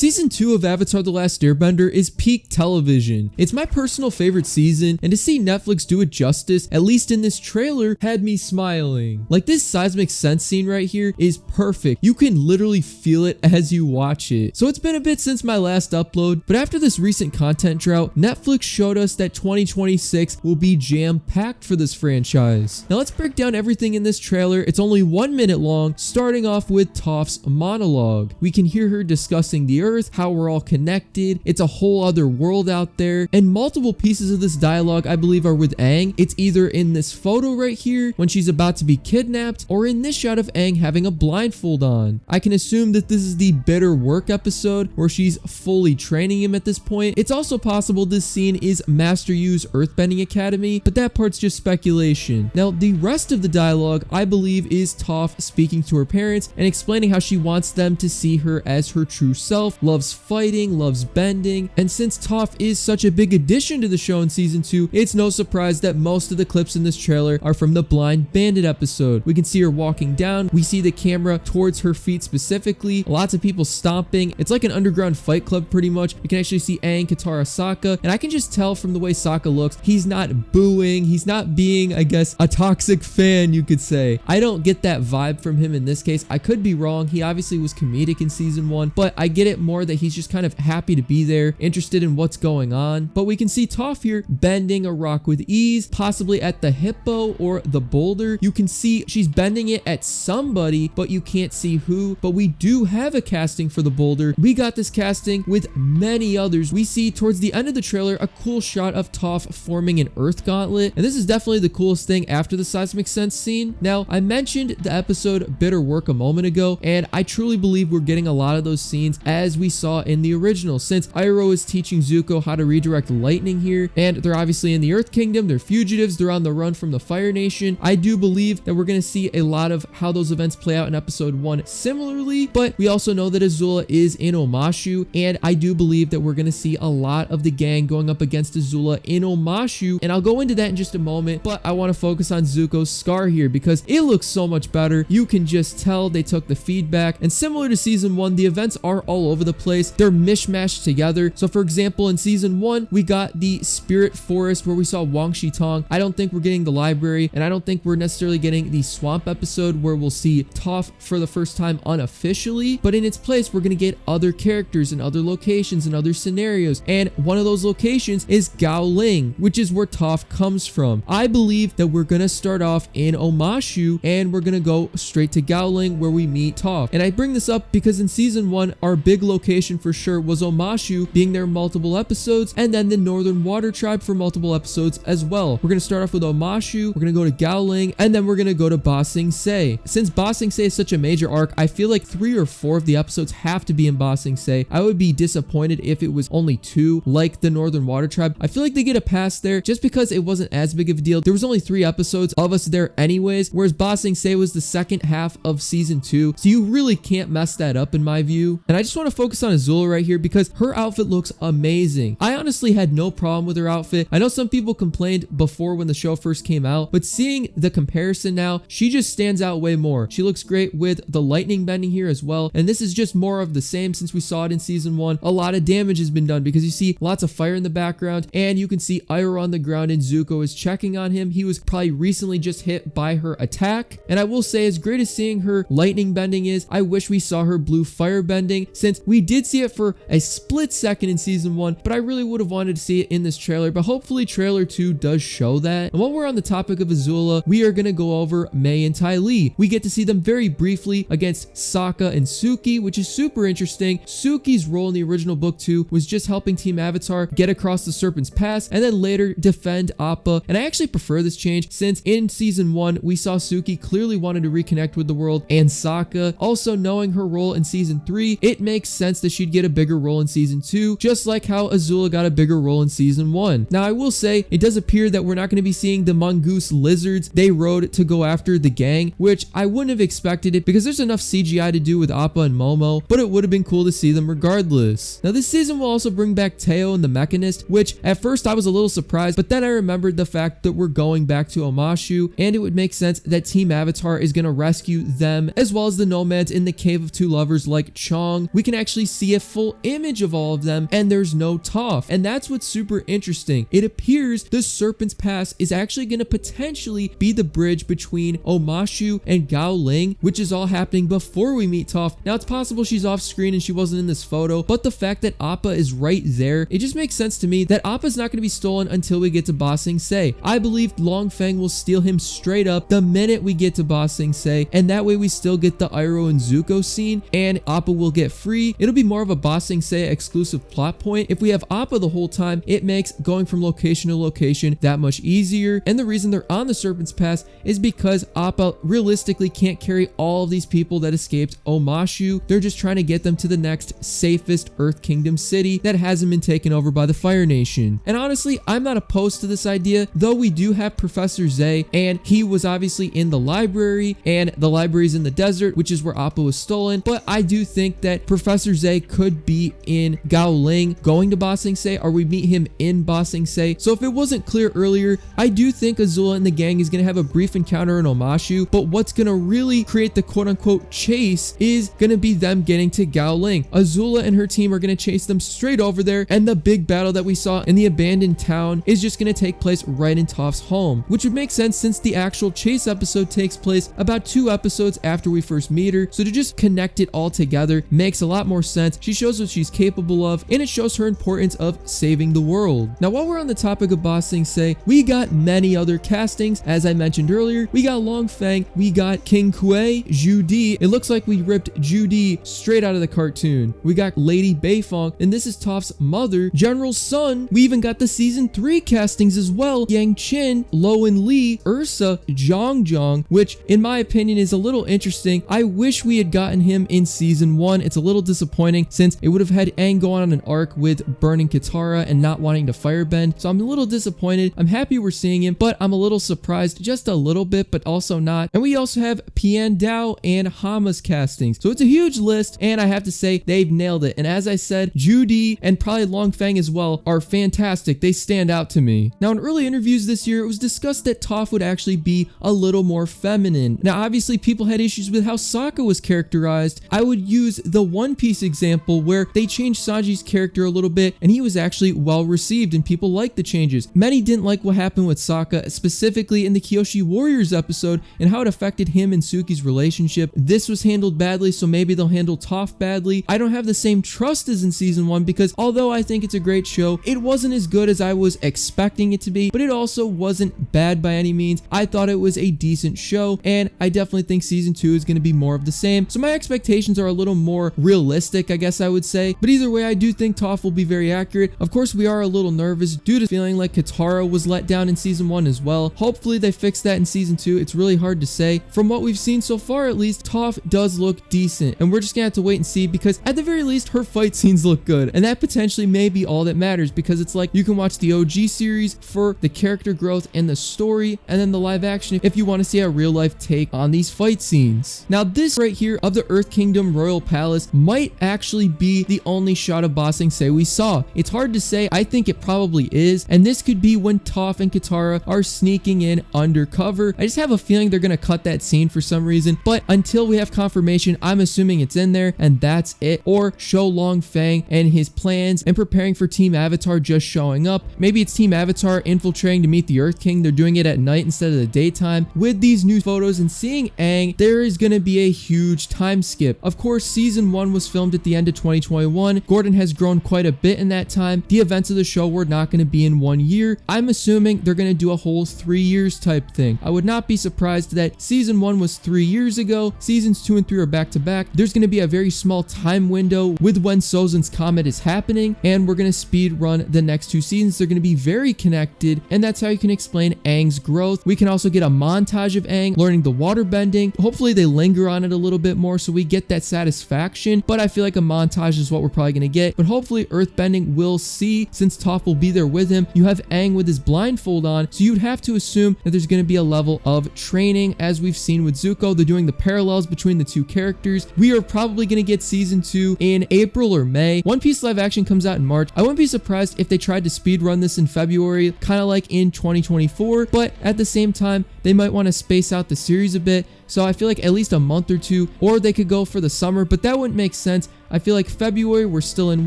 Season 2 of Avatar The Last Airbender is peak television. It's my personal favorite season, and to see Netflix do it justice, at least in this trailer, had me smiling. Like, this seismic sense scene right here is perfect. You can literally feel it as you watch it. So it's been a bit since my last upload, but after this recent content drought, Netflix showed us that 2026 will be jam-packed for this franchise. Now let's break down everything in this trailer. It's only 1 minute long, starting off with Toph's monologue. We can hear her discussing the Earth, how we're all connected, it's a whole other world out there, and multiple pieces of this dialogue I believe are with Aang. It's either in this photo right here when she's about to be kidnapped, or in this shot of Aang having a blindfold on. I can assume that this is the Bitter Work episode where she's fully training him at this point. It's also possible this scene is Master Yu's Earthbending Academy, but that part's just speculation. Now the rest of the dialogue I believe is Toph speaking to her parents and explaining how she wants them to see her as her true self, loves fighting, loves bending, and since Toph is such a big addition to the show in season 2, it's no surprise that most of the clips in this trailer are from the Blind Bandit episode. We can see her walking down, we see the camera towards her feet specifically, lots of people stomping. It's like an underground fight club pretty much. You can actually see Aang, Katara, Sokka, and I can just tell from the way Sokka looks, he's not booing, he's not being, I guess, a toxic fan, you could say. I don't get that vibe from him in this case. I could be wrong. He obviously was comedic in season 1, but I get it more that he's just kind of happy to be there, interested in what's going on. But we can see Toph here bending a rock with ease, possibly at the hippo or the boulder. You can see she's bending it at somebody, but you can't see who. But we do have a casting for the boulder. We got this casting with many others. We see towards the end of the trailer a cool shot of Toph forming an earth gauntlet, and this is definitely the coolest thing after the seismic sense scene. Now, I mentioned the episode Bitter Work a moment ago, and I truly believe we're getting a lot of those scenes as we saw in the original, since Iroh is teaching Zuko how to redirect lightning here, and they're obviously in the Earth Kingdom, they're fugitives, they're on the run from the Fire Nation. I do believe that we're going to see a lot of how those events play out in episode 1 similarly, but we also know that Azula is in Omashu, and I do believe that we're going to see a lot of the gang going up against Azula in Omashu, and I'll go into that in just a moment, but I want to focus on Zuko's scar here because it looks so much better. You can just tell they took the feedback, and similar to season 1, the events are all over the place. They're mishmashed together. So for example, in season 1, we got the Spirit Forest where we saw Wang Shitong. I don't think we're getting the library, and I don't think we're necessarily getting the swamp episode where we'll see Toph for the first time unofficially, but in its place, we're going to get other characters and other locations and other scenarios, and one of those locations is Gaoling, which is where Toph comes from. I believe that we're going to start off in Omashu, and we're going to go straight to Gaoling where we meet Toph. And I bring this up because in season 1, our big location for sure was Omashu, being there multiple episodes, and then the Northern Water Tribe for multiple episodes as well. We're going to start off with Omashu, we're going to go to Gaoling, and then we're going to go to Ba Sing Se. Since Ba Sing Se is such a major arc, I feel like 3 or 4 of the episodes have to be in Ba Sing Se. I would be disappointed if it was only 2, like the Northern Water Tribe. I feel like they get a pass there just because it wasn't as big of a deal. There was only 3 episodes of us there anyways, whereas Ba Sing Se was the second half of season 2, so you really can't mess that up in my view. And I just want to focus on Azula right here because her outfit looks amazing. I honestly had no problem with her outfit. I know some people complained before when the show first came out, but seeing the comparison now, she just stands out way more. She looks great with the lightning bending here as well, and this is just more of the same since we saw it in season 1. A lot of damage has been done because you see lots of fire in the background, and you can see Iroh on the ground and Zuko is checking on him. He was probably recently just hit by her attack, and I will say, as great as seeing her lightning bending is, I wish we saw her blue fire bending, since we did see it for a split second in season 1, but I really would have wanted to see it in this trailer, but hopefully trailer 2 does show that. And while we're on the topic of Azula, we are going to go over Mai and Ty Lee. We get to see them very briefly against Sokka and Suki, which is super interesting. Suki's role in the original book 2 was just helping Team Avatar get across the Serpent's Pass and then later defend Appa, and I actually prefer this change since in season 1 we saw Suki clearly wanted to reconnect with the world, and Sokka also knowing her role in season 3, it makes sense that she'd get a bigger role in season 2, just like how Azula got a bigger role in season 1. Now I will say it does appear that we're not going to be seeing the mongoose lizards they rode to go after the gang, which I wouldn't have expected it because there's enough CGI to do with Appa and Momo, but it would have been cool to see them regardless. Now this season will also bring back Teo and the Mechanist, which at first I was a little surprised, but then I remembered the fact that we're going back to Omashu, and it would make sense that Team Avatar is going to rescue them as well as the nomads in the Cave of Two Lovers like Chong. We can actually actually see a full image of all of them, and there's no Toph. And that's what's super interesting. It appears the Serpent's Pass is actually going to potentially be the bridge between Omashu and Gao Ling, which is all happening before we meet Toph. Now, it's possible she's off screen and she wasn't in this photo, but the fact that Appa is right there, it just makes sense to me that Appa's not going to be stolen until we get to Ba Sing Se. I believe Long Feng will steal him straight up the minute we get to Ba Sing Se, and that way we still get the Iroh and Zuko scene, and Appa will get free. It'll be more of a Ba Sing Se exclusive plot point. If we have Appa the whole time, it makes going from location to location that much easier, and the reason they're on the Serpent's Pass is because Appa realistically can't carry all of these people that escaped Omashu. They're just trying to get them to the next safest Earth Kingdom city that hasn't been taken over by the Fire Nation. And honestly, I'm not opposed to this idea, though we do have Professor Zay, and he was obviously in the library, and the library's in the desert, which is where Appa was stolen. But I do think that Professor Zay could be in Gao Ling going to Ba Sing Se, or we meet him in Ba Sing Se. So if it wasn't clear earlier, I do think Azula and the gang is going to have a brief encounter in Omashu, but what's going to really create the quote-unquote chase is going to be them getting to Gao Ling. Azula and her team are going to chase them straight over there, and the big battle that we saw in the abandoned town is just going to take place right in Toph's home, which would make sense since the actual chase episode takes place about 2 episodes after we first meet her. So to just connect it all together makes a lot more sense. She shows what she's capable of, and it shows her importance of saving the world. Now, while we're on the topic of Ba Sing Se, we got many other castings. As I mentioned earlier, we got Long Feng, we got King Kuei, Zhu Di. It looks like we ripped Zhu Di straight out of the cartoon. We got Lady Beifong, and this is Toph's mother, General Sun. We even got the season 3 castings as well. Yang Qin, Lowen Li, Ursa, Zhang Zhang, which in my opinion is a little interesting. I wish we had gotten him in season 1. It's a little disappointing since it would have had Aang go on an arc with burning Katara and not wanting to firebend. So I'm a little disappointed. I'm happy we're seeing him, but I'm a little surprised just a little bit, but also not. And we also have Pian Dao and Hama's castings. So it's a huge list, and I have to say they've nailed it. And as I said, Zhu Di and probably Long Feng as well are fantastic. They stand out to me. Now, in early interviews this year, it was discussed that Toph would actually be a little more feminine. Now, obviously, people had issues with how Sokka was characterized. I would use the One Piece example where they changed Sanji's character a little bit, and he was actually well received, and people liked the changes. Many didn't like what happened with Sokka, specifically in the Kyoshi Warriors episode, and how it affected him and Suki's relationship. This was handled badly, so maybe they'll handle Toph badly. I don't have the same trust as in season 1 because although I think it's a great show, it wasn't as good as I was expecting it to be, but it also wasn't bad by any means. I thought it was a decent show, and I definitely think season 2 is going to be more of the same. So my expectations are a little more realistic, I guess I would say. But either way, I do think Toph will be very accurate. Of course, we are a little nervous due to feeling like Katara was let down in season 1 as well. Hopefully they fix that in season 2. It's really hard to say. From what we've seen so far, at least, Toph does look decent, and we're just gonna have to wait and see because at the very least, her fight scenes look good, and that potentially may be all that matters because it's like you can watch the OG series for the character growth and the story, and then the live action if you want to see a real life take on these fight scenes. Now, this right here of the Earth Kingdom Royal Palace might actually be the only shot of Ba Sing Se we saw. It's hard to say. I think it probably is, and this could be when Toph and Katara are sneaking in undercover. I just have a feeling they're gonna cut that scene for some reason, but until we have confirmation, I'm assuming it's in there, and that's it. Or show Long Feng and his plans and preparing for Team Avatar just showing up. Maybe it's Team Avatar infiltrating to meet the Earth King. They're doing it at night instead of the daytime. With these new photos and seeing Aang, there is gonna be a huge time skip. Of course, season 1 was filmed at the end of 2021. Gordon has grown quite a bit in that time. The events of the show were not gonna be in 1 year. I'm assuming they're gonna do a whole 3 years type thing. I would not be surprised that season 1 was 3 years ago. Seasons 2 and 3 are back to back. There's gonna be a very small time window with when Sozin's Comet is happening, and we're gonna speed run the next 2 seasons. They're gonna be very connected, and that's how you can explain Aang's growth. We can also get a montage of Aang learning the water bending. Hopefully they linger on it a little bit more so we get that satisfaction, but I feel like a montage is what we're probably gonna get. But hopefully earthbending we'll see, since Toph will be there with him. You have Aang with his blindfold on, so you'd have to assume that there's gonna be a level of training. As we've seen with Zuko, they're doing the parallels between the 2 characters. We are probably gonna get season 2 in April or May. One Piece live action comes out in March. I wouldn't be surprised if they tried to speed run this in February, kind of like in 2024, but at the same time, they might want to space out the series a bit. So I feel like at least a month or 2, or they could go for the summer, but that wouldn't make sense. I feel like February, we're still in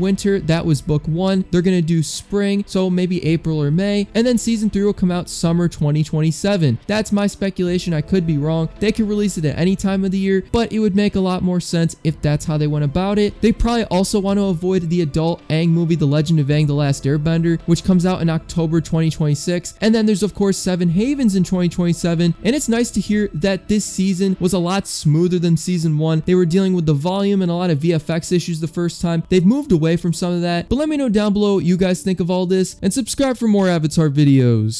winter. That was book 1. They're gonna do spring, so maybe April or May. And then season 3 will come out summer 2027. That's my speculation. I could be wrong. They could release it at any time of the year, but it would make a lot more sense if that's how they went about it. They probably also want to avoid the adult Aang movie, The Legend of Aang: The Last Airbender, which comes out in October 2026. And then there's of course Seven Havens in 2027. And it's nice to hear that this season was a lot smoother than season 1. They were dealing with the volume and a lot of VFX issues the first time. They've moved away from some of that, but let me know down below what you guys think of all this, and subscribe for more Avatar videos.